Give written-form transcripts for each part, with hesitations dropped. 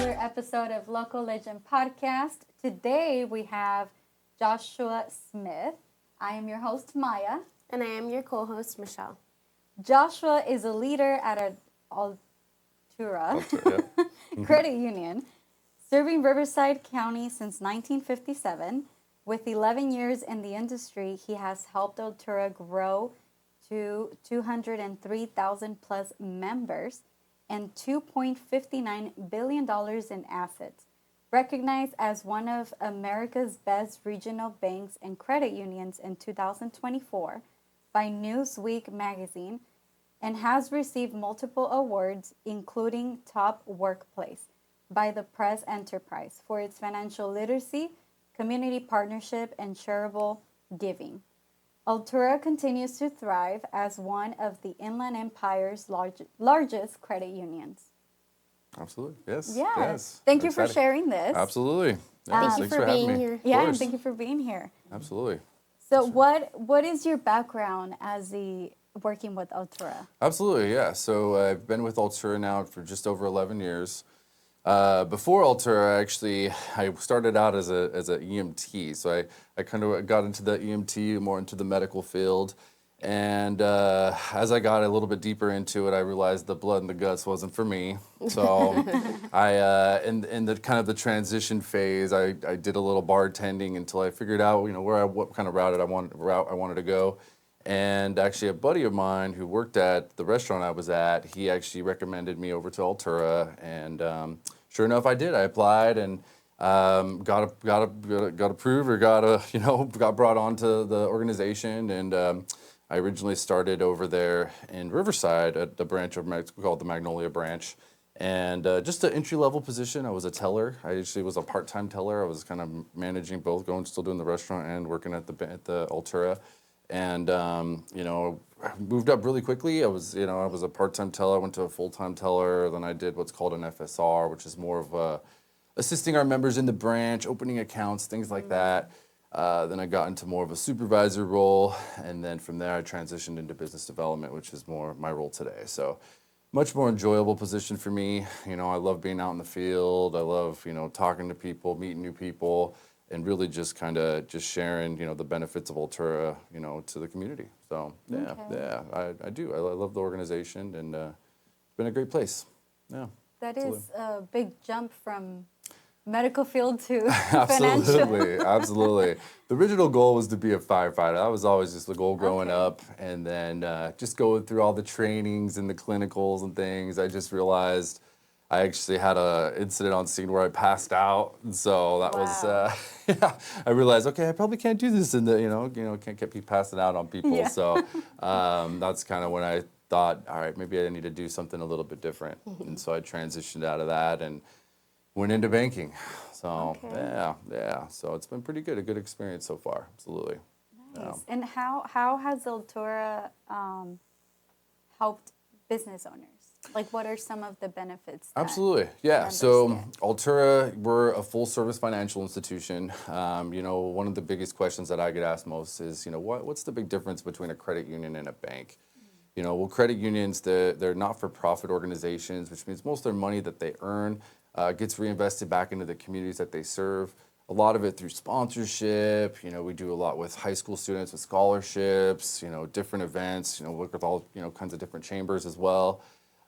another episode of Local Legend Podcast. Today we have Joshua Smith. I am your host, Maya. And I am your co-host, Michelle. Joshua is a leader at Altura Credit Union, serving Riverside County since 1957. With 11 years in the industry, he has helped Altura grow to 203,000 plus members and $2.59 billion in assets. Recognized as one of America's best regional banks and credit unions in 2024 by Newsweek magazine, and has received multiple awards, including Top Workplace by the Press Enterprise for its financial literacy, community partnership, and charitable giving. Altura continues to thrive as one of the Inland Empire's largest credit unions. Absolutely, yes. Yes. Thank you for sharing this. Absolutely. Thank you for being here. Yeah, and thank you for being here. Absolutely. So what is your background as working with Altura? Absolutely, yeah. So I've been with Altura now for just over 11 years. Before Altura, I started out as a EMT. So I kind of got into the EMT, more into the medical field. And as I got a little bit deeper into it, I realized the blood and the guts wasn't for me. So in the kind of the transition phase, I did a little bartending until I figured out, what kind of route I wanted to go. And actually, a buddy of mine who worked at the restaurant I was at, he actually recommended me over to Altura, and sure enough, I did. I applied and got approved, or got brought onto the organization. And I originally started over there in Riverside at the branch of we call it the Magnolia branch, and just an entry-level position. I was a teller. I actually was a part-time teller. I was kind of managing both, still doing the restaurant and working at the Altura. And moved up really quickly. I was a part-time teller. I went to a full-time teller. Then I did what's called an FSR, which is more of assisting our members in the branch, opening accounts, things like that. Then I got into more of a supervisor role, and then from there I transitioned into business development, which is more my role today. So much more enjoyable position for me. I love being out in the field. I love talking to people, meeting new people, and really just sharing, the benefits of Altura, to the community. So, I do. I love the organization, and it's been a great place. Yeah. That absolutely is a big jump from medical field to financial. Absolutely. The original goal was to be a firefighter. That was always just the goal growing up. And then just going through all the trainings and the clinicals and things, I just realized I actually had an incident on scene where I passed out, and so that was, I realized, okay, I probably can't do this, and can't be passing out on people. Yeah. So that's kind of when I thought, all right, maybe I need to do something a little bit different, and so I transitioned out of that and went into banking. So so it's been pretty good, a good experience so far, absolutely. Nice. Yeah. And how has Altura helped business owners? Like, what are some of the benefits? Absolutely, yeah. So Altura, we're a full-service financial institution. One of the biggest questions that I get asked most is, what's the big difference between a credit union and a bank? Credit unions, they're not-for-profit organizations, which means most of their money that they earn gets reinvested back into the communities that they serve. A lot of it through sponsorship. We do a lot with high school students with scholarships. Different events. Work with all kinds of different chambers as well.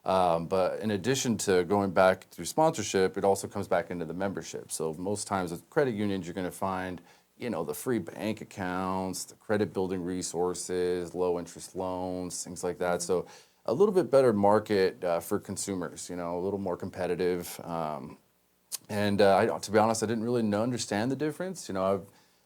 But in addition to going back through sponsorship, it also comes back into the membership. So most times with credit unions, you're going to find, the free bank accounts, the credit building resources, low interest loans, things like that. So a little bit better market for consumers, a little more competitive. And to be honest, I didn't really understand the difference.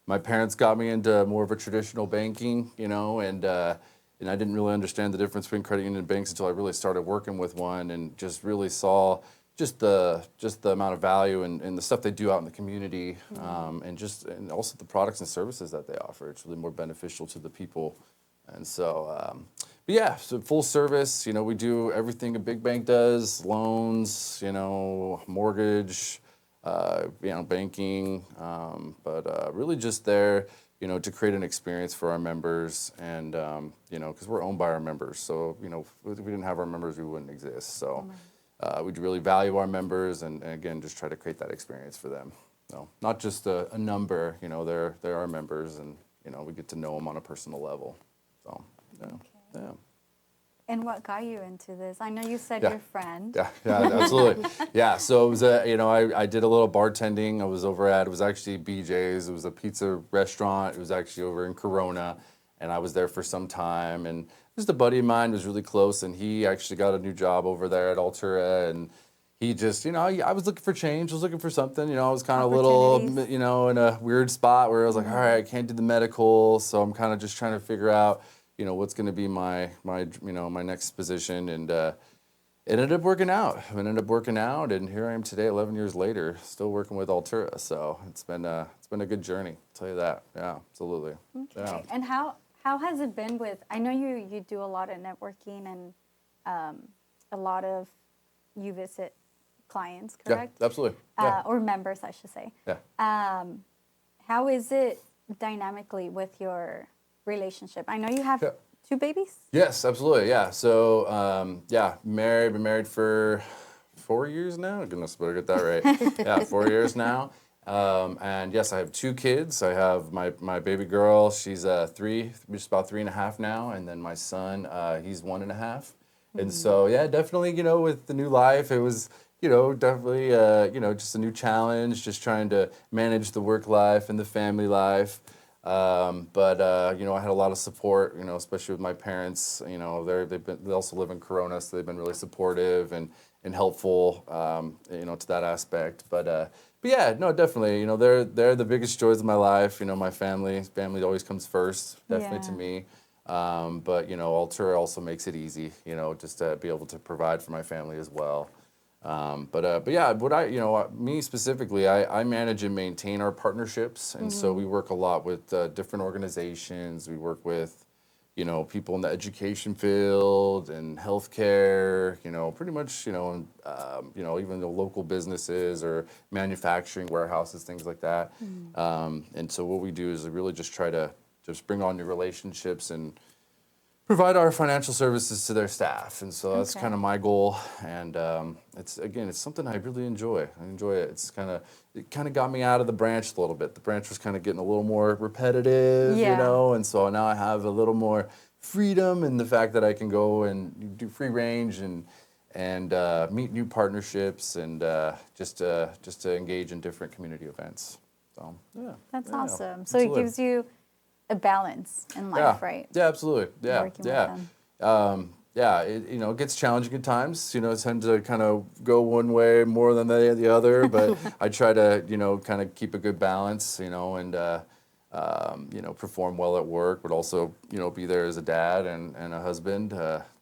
My parents got me into more of a traditional banking, and I didn't really understand the difference between credit union and banks until I really started working with one, and just really saw just the amount of value and the stuff they do out in the community, and also the products and services that they offer. It's really more beneficial to the people. And so, so full service, we do everything a big bank does: loans, mortgage, banking, but really just there, to create an experience for our members, and because we're owned by our members, so if we didn't have our members, we wouldn't exist. So we really value our members, and again, just try to create that experience for them. So not just a number, they're our members, and we get to know them on a personal level. So yeah. And what got you into this? I know you said your friend. Yeah, absolutely. Yeah, so it was I did a little bartending. I was over at, it was actually BJ's. It was a pizza restaurant. It was actually over in Corona, and I was there for some time. And just a buddy of mine was really close, and he actually got a new job over there at Altura, and he just, I was looking for change. I was looking for something. I was kind of a little, in a weird spot where I was like, all right, I can't do the medical, so I'm kind of just trying to figure out, what's going to be my next position, and it ended up working out. And here I am today, 11 years later, still working with Altura. So it's been a good journey. I'll tell you that. Yeah, absolutely. Okay. Yeah. And how has it been with? I know you do a lot of networking and a lot of you visit clients, correct? Yeah, absolutely. Yeah. Or members, I should say. Yeah. How is it dynamically with your relationship? I know you have 2 babies. Yes, absolutely. Yeah. So, been married for 4 years now. Goodness, better get that right. Yeah, 4 years now. And yes, I have 2 kids. I have my baby girl. She's 3, just about 3.5 now, and then my son, he's 1.5. And so, yeah, definitely, with the new life, it was, definitely, just a new challenge, just trying to manage the work life and the family life. But I had a lot of support, especially with my parents. They also live in Corona, so they've been really supportive and helpful, to that aspect. But yeah, no, definitely, they're the biggest joys of my life. My family always comes first, definitely to me. But Altura also makes it easy, just to be able to provide for my family as well. But yeah, me specifically, I manage and maintain our partnerships, and so we work a lot with different organizations. We work with, people in the education field and healthcare, pretty much, even the local businesses or manufacturing warehouses, things like that. And so what we do is we really just try to just bring on new relationships and provide our financial services to their staff, and so that's kind of my goal. And it's something I really enjoy. I enjoy it. It kind of got me out of the branch a little bit. The branch was kind of getting a little more repetitive, and so now I have a little more freedom in the fact that I can go and do free range and meet new partnerships and just to engage in different community events. So yeah, that's awesome. So it gives you a balance in life, right? Yeah, absolutely. Yeah, Working with them. It gets challenging at times. Tend to kind of go one way more than the other, but I try to, kind of keep a good balance, and perform well at work, but also, be there as a dad and a husband,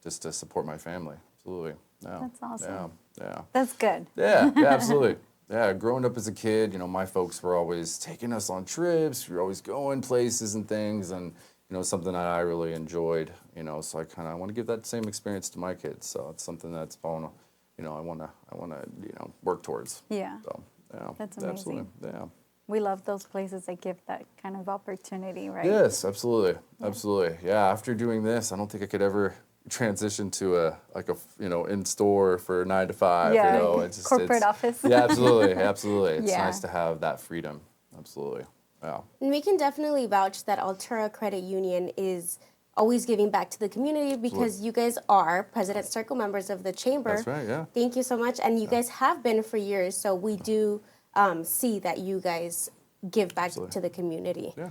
just to support my family. Absolutely. Yeah. That's awesome. Yeah. That's good. Yeah, absolutely. Yeah, growing up as a kid, my folks were always taking us on trips. We were always going places and things, and something that I really enjoyed. So I kind of want to give that same experience to my kids. So it's something that's I want to work towards. Yeah. So yeah, that's amazing. Absolutely. Yeah. We love those places that give that kind of opportunity, right? Yes, absolutely, absolutely. Yeah. After doing this, I don't think I could ever transition to a in store for 9 to 5. Yeah, it's corporate office. Yeah, absolutely. It's nice to have that freedom. Absolutely. Yeah. And we can definitely vouch that Altura Credit Union is always giving back to the community because you guys are President's Circle members of the Chamber. That's right, yeah. Thank you so much. And you guys have been for years, so we do see that you guys give back to the community. Yeah.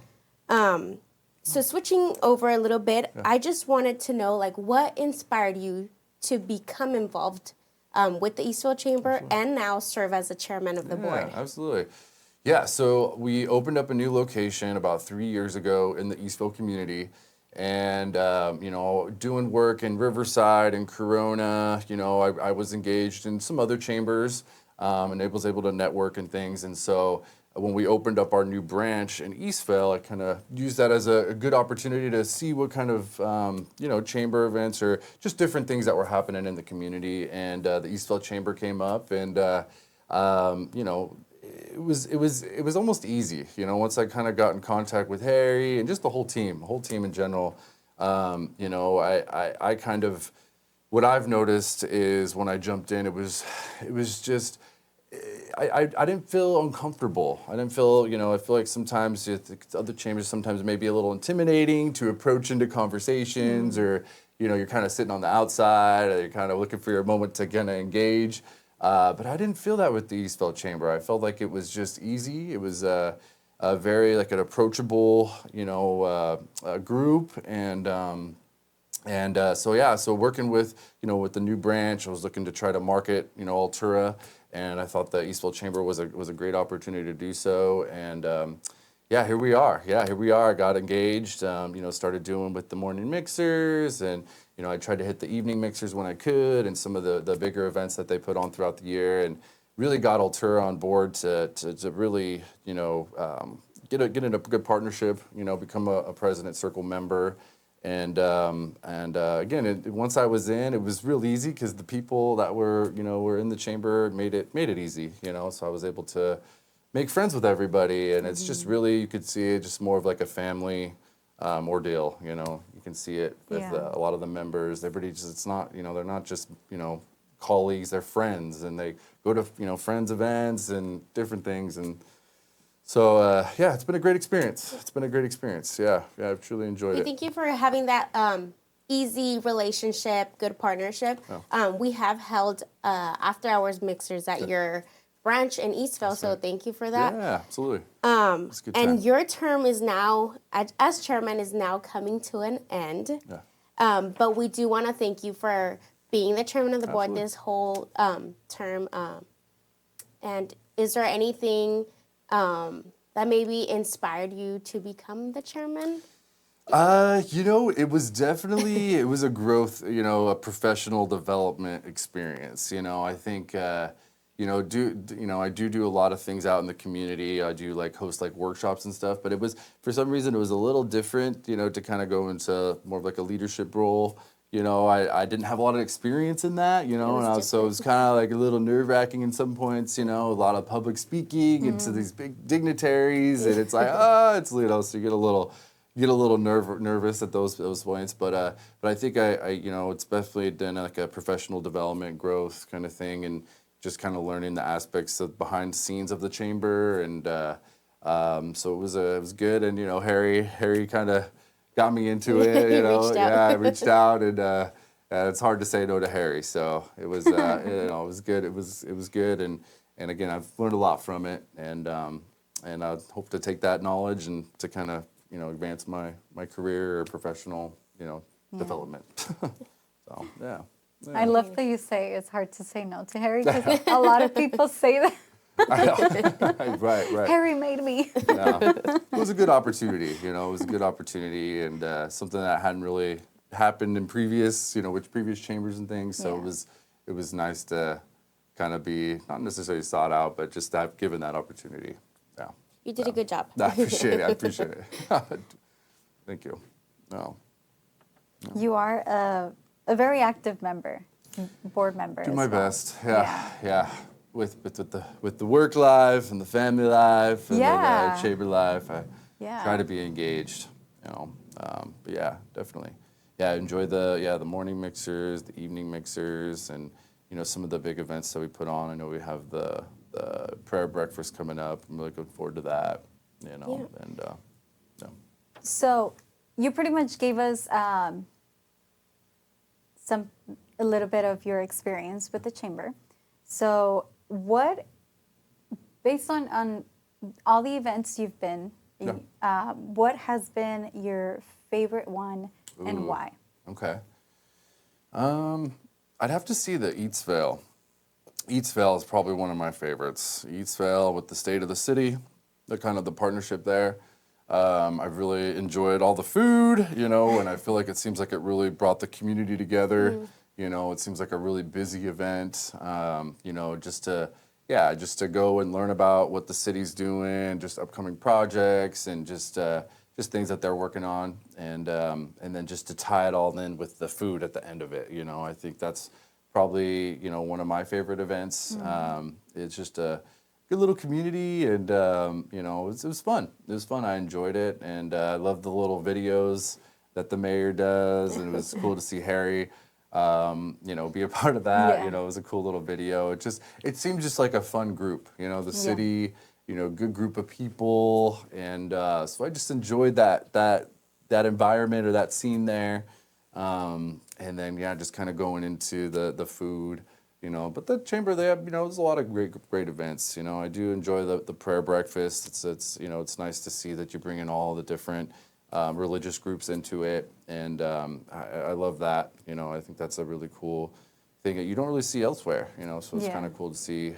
So switching over a little bit, I just wanted to know, what inspired you to become involved with the Eastvale Chamber and now serve as the chairman of the board? Absolutely. Yeah, so we opened up a new location about 3 years ago in the Eastvale community, and doing work in Riverside and Corona. I was engaged in some other chambers, and I was able to network and things, and so when we opened up our new branch in Eastvale, I kind of used that as a good opportunity to see what kind of, chamber events or just different things that were happening in the community. And the Eastvale Chamber came up, and, it was almost easy, once I kind of got in contact with Harry and just the whole team in general. I kind of what I've noticed is when I jumped in, it was just, I didn't feel uncomfortable. I didn't feel, I feel like sometimes other chambers sometimes may be a little intimidating to approach into conversations, or, you're kind of sitting on the outside, or you're kind of looking for your moment to kind of engage. But I didn't feel that with the Eastvale Chamber. I felt like it was just easy. It was a very like an approachable, group, so working with, with the new branch, I was looking to try to market, Altura, and I thought the Eastvale Chamber was a great opportunity to do so, and here we are. I got engaged, started doing with the morning mixers, and I tried to hit the evening mixers when I could, and some of the bigger events that they put on throughout the year, and really got Altura on board to really, get in a good partnership, become a President Circle member. And again, once I was in, it was real easy because the people that were in the chamber made it easy, so I was able to make friends with everybody, and it's just really, you could see it just more of like a family ordeal, you can see it with a lot of the members. Everybody just, it's not, they're not just, colleagues, they're friends, and they go to, friends events and different things, and so, it's been a great experience. Yeah, I've truly enjoyed it. Thank you for having that easy relationship, good partnership. Oh. We have held after-hours mixers at your branch in Eastvale, so thank you for that. Yeah, absolutely. And It's a good time. your term is now, as chairman, is now coming to an end. Yeah. But we do want to thank you for being the chairman of the board Absolutely. this whole term. And is there anything that maybe inspired you to become the chairman? It was definitely, it was a growth, a professional development experience. I think, I do a lot of things out in the community. I do host workshops and stuff, but for some reason, it was a little different, to kind of go into more of a leadership role. I didn't have a lot of experience in that, so it was kind of a little nerve-wracking in some points, a lot of public speaking and to these big dignitaries, and it's it's, so you get a little nervous at those points, but I think it's definitely been a professional development growth kind of thing, and just kind of learning the aspects of behind the scenes of the chamber, and so it was good, and Harry kind of got me into it, I reached out, and it's hard to say no to Harry, so it was it was good, it was good, and again, I've learned a lot from it, and I hope to take that knowledge and to kind of advance my career or professional development. So yeah. I love that you say it's hard to say no to Harry, because a lot of people say that. I know. Right. Harry made me. Yeah. It was a good opportunity, it was a good opportunity, and something that hadn't really happened in previous, with previous chambers and things. So it was nice to kind of be not necessarily sought out, but just to have given that opportunity. Yeah. You did a good job. I appreciate it. Thank you. No. You are a very active member, board member. Do as my well. best. Yeah. With the work life and the family life and the chamber life, I try to be engaged. But yeah, definitely. Yeah, I enjoy the morning mixers, the evening mixers, and some of the big events that we put on. I know we have the prayer breakfast coming up. I'm really looking forward to that. And So you pretty much gave us a little bit of your experience with the chamber. So based on all the events you've been, what has been your favorite one and why? Okay. I'd have to see the Eastvale. Eastvale is probably one of my favorites. Eastvale with the state of the city, the partnership there. I've really enjoyed all the food, and I feel like it seems like it really brought the community together. It seems like a really busy event, just to go and learn about what the city's doing, just upcoming projects, and just things that they're working on, and then just to tie it all in with the food at the end of it. I think that's probably one of my favorite events. It's just a good little community, and it was fun. It was fun. I enjoyed it, and I loved the little videos that the mayor does, and it was cool to see Harry be a part of that. Yeah. It was a cool little video. It seemed just like a fun group. The city, good group of people, and so I just enjoyed that environment or that scene there. And then just kind of going into the food. But the chamber, they have, there's a lot of great events. I do enjoy the prayer breakfast. It's nice to see that you bring in all the different religious groups into it, and I love that. I think that's a really cool thing that you don't really see elsewhere. So it's kind of cool to see.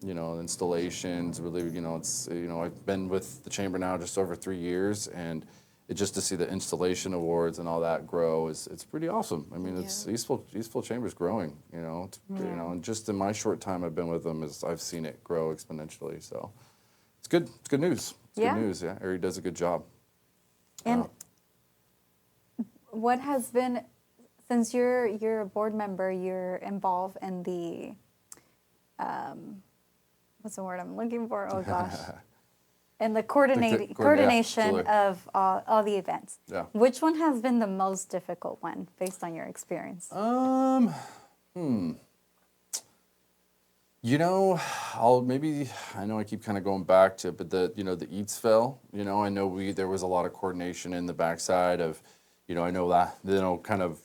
Installations. Really, I've been with the chamber now just over 3 years, and just to see the installation awards and all that grow it's pretty awesome. I mean, it's Eastvale Chamber's growing. And just in my short time I've been with them, I've seen it grow exponentially. So it's good. It's good news. Good news. Yeah, Ari does a good job. And what has been, since you're a board member, you're involved in the what's the word I'm looking for? Oh gosh. And the coordination of all the events. Yeah. Which one has been the most difficult one, based on your experience? I know I keep kind of going back to it, but the Eastvale, I know there was a lot of coordination in the backside of, I know that, kind of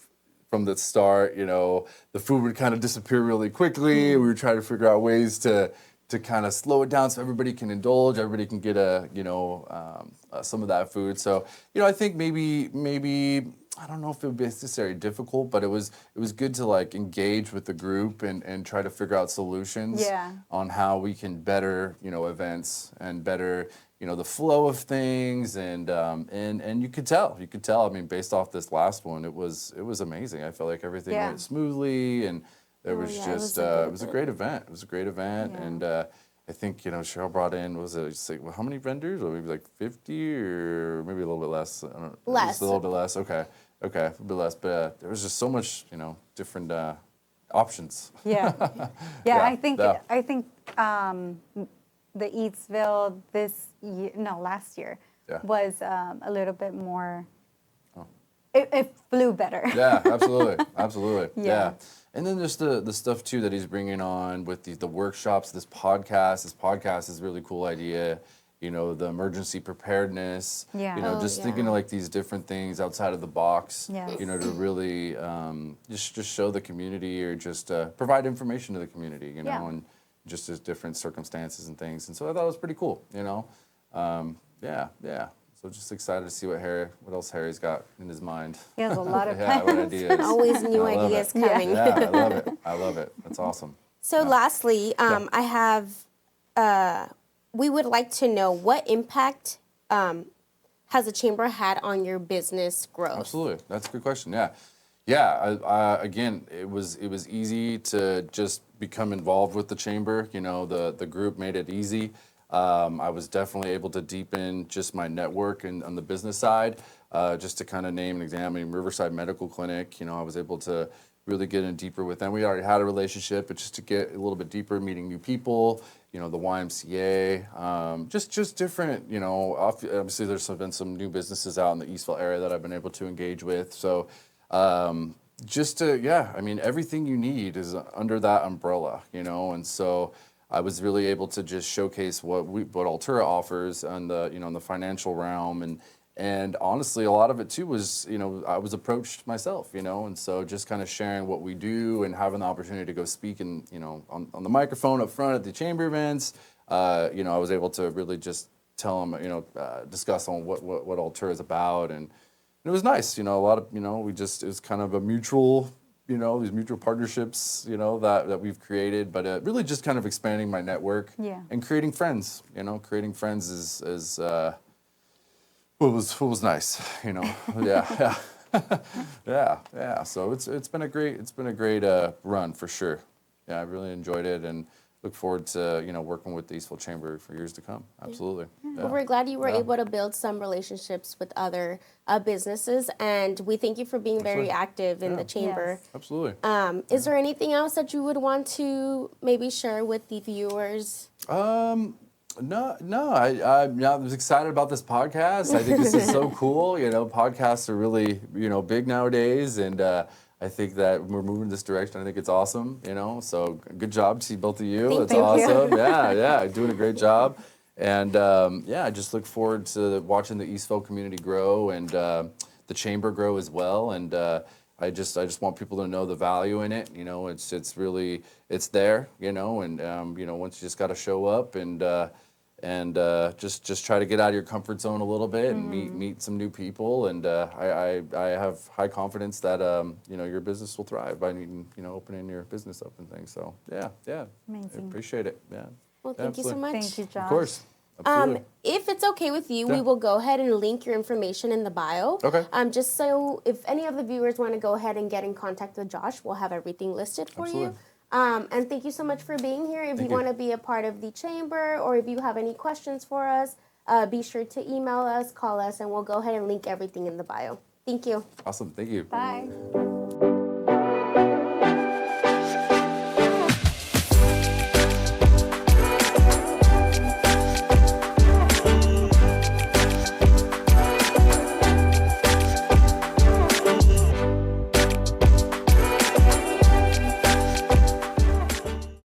from the start, the food would kind of disappear really quickly. We were trying to figure out ways to kind of slow it down so everybody can indulge, everybody can get some of that food. So, I think maybe I don't know if it would be necessarily difficult, but it was good to like engage with the group and try to figure out solutions on how we can better, events and better, the flow of things, and you could tell. I mean, based off this last one, it was amazing. I felt like everything went smoothly, and it was it was a great event. It was a great event, and I think Cheryl brought in, how many vendors? Or maybe like 50 or maybe a little bit less. I don't know. Less. Just a little bit less. Okay, a bit less. But there was just so much different options. Yeah. I think the Eastvale last year was a little bit more. It flew better. Yeah, absolutely. Yeah. And then there's the stuff too that he's bringing on with the workshops, this podcast. This podcast is a really cool idea. The emergency preparedness. Yeah. Thinking of like these different things outside of the box. Yes. To really just show the community, or just provide information to the community. And just as different circumstances and things. And so I thought it was pretty cool. So just excited to see what else Harry's got in his mind. He has a lot of plans. What ideas. Always new ideas coming. Yeah, I love it. That's awesome. So lastly, I have, we would like to know what impact has the chamber had on your business growth? Absolutely. That's a good question. Yeah. Again, it was easy to just become involved with the chamber. The group made it easy. I was definitely able to deepen just my network and on the business side. Just to kind of name an example, Riverside Medical Clinic. I was able to really get in deeper with them. We already had a relationship, but just to get a little bit deeper, meeting new people. The YMCA, just different. Obviously there's been some new businesses out in the Eastvale area that I've been able to engage with. So. Everything you need is under that umbrella, and so I was really able to just showcase what Altura offers on the financial realm, and honestly, a lot of it too was, I was approached myself, and so just kind of sharing what we do and having the opportunity to go speak and, on the microphone up front at the chamber events, I was able to really just tell them, discuss on what Altura is about, and it was nice, a lot of, it was kind of a mutual, these mutual partnerships, that we've created, but really just kind of expanding my network and creating friends, creating friends is what was nice, yeah. Yeah. So it's been a great run for sure. Yeah, I really enjoyed it, and look forward to working with the Eastvale Chamber for years to come. Absolutely. Yeah. Well, we're glad you were able to build some relationships with other businesses, and we thank you for being very active in the chamber. Yes. Absolutely. Is there anything else that you would want to maybe share with the viewers? No. I was excited about this podcast. I think this is so cool. Podcasts are really big nowadays, and I think that we're moving in this direction. I think it's awesome, you know. So good job to both of you. It's Thank you. awesome. Yeah, doing a great job. And yeah, I just look forward to watching the Eastvale community grow and the chamber grow as well. And I just want people to know the value in it. You know, it's really there. You know, and you know, once you just got to show up and just try to get out of your comfort zone a little bit and meet some new people. And I have high confidence that you know, your business will thrive by you know, opening your business up and things. So yeah, Amazing. I appreciate it. Yeah. Well, thank you so much. Thank you, Josh. Of course. Absolutely. If it's okay with you, we Yeah. will go ahead and link your information in the bio. Okay. Just so if any of the viewers want to go ahead and get in contact with Josh, we'll have everything listed for you. Absolutely. And thank you so much for being here. If you you. want to be a part of the chamber or if you have any questions for us, be sure to email us, call us, and we'll go ahead and link everything in the bio. Thank you. Awesome. Thank you. Bye.